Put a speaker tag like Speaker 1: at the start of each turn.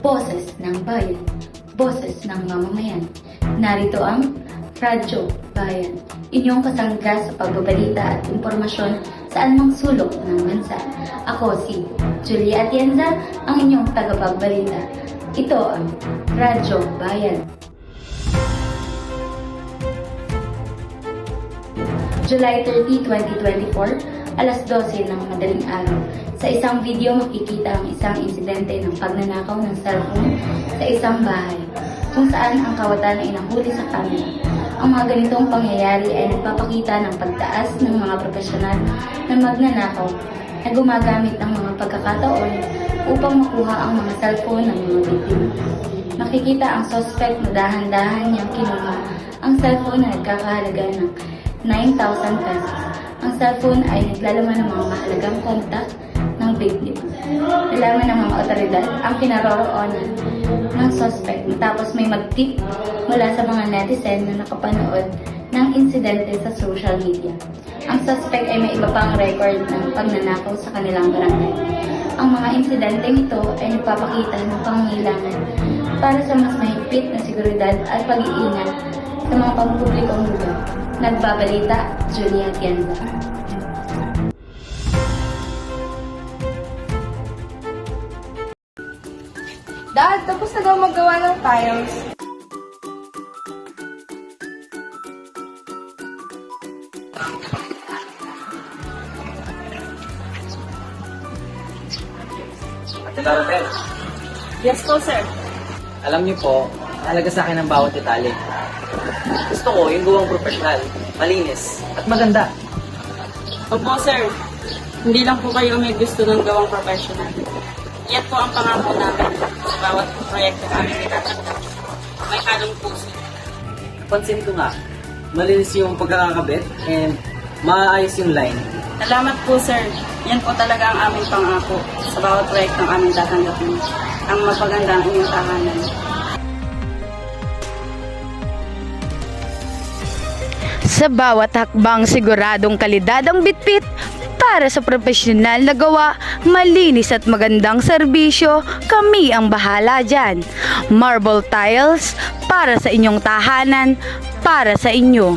Speaker 1: Boses ng bayan, boses ng mamamayan. Narito ang Radyo Bayan, inyong kasangga sa pagbabalita at impormasyon sa anumang sulok ng bansa. Ako si Julia Atienza, ang inyong tagapagbalita. Ito ang Radyo Bayan. July 30, 2024, alas 12 ng madaling araw. Sa isang video makikita ang isang insidente ng pagnanakaw ng cellphone sa isang bahay, kung saan ang kawatan ay nahuli sa kamera. Ang mga ganitong pangyayari ay nagpapakita ng pagtaas ng mga profesional na magnanakaw na gumagamit ng mga pagkakataon upang makuha ang mga cellphone ng mga biktima. Makikita ang suspect na dahan-dahan niyang kinuha ang cellphone na nagkakahalaga ng 9,000 pesos. Ang cellphone ay naglalaman ng mga mahalagang kontak ng biktima. Nalaman ng mga otoridad ang kinaroroonan ng suspect matapos may mag-tip mula sa mga netizen na nakapanood ng insidente sa social media. Ang suspect ay may iba pang record ng pagnanakaw sa kanilang barangay. Ang mga insidenteng ito ay nagpapakita ng pangangailangan para sa mas mahigpit na seguridad at pag-iingat sa mga pampublikong lugar. Nagbabalita, Julia Atienza.
Speaker 2: Dad, tapos na daw maggawa ng tiles.
Speaker 3: Ate Dorotel,
Speaker 2: Yes po, sir.
Speaker 3: alam niyo po, mahalaga sa akin ang bawat detalye. Gusto ko yung gawang profesional, malinis, at maganda.
Speaker 4: Opo, sir. Hindi lang po kayo may gusto ng gawang professional. Yan po ang pangako namin sa bawat proyekto namin tinatanggap. May halong puso.
Speaker 3: Napansin ko nga, malinis yung pagkakakabit and maayos yung line.
Speaker 4: Salamat po, sir. Yan po talaga ang aming pangako sa bawat proyekto ng aming tatanggapin. Ang mapaganda ang inyong tahanan.
Speaker 5: Sa bawat hakbang siguradong kalidad ang bitbit para sa profesional na gawa, malinis at magandang serbisyo, kami ang bahala dyan. Marble tiles para sa inyong tahanan, para sa inyo.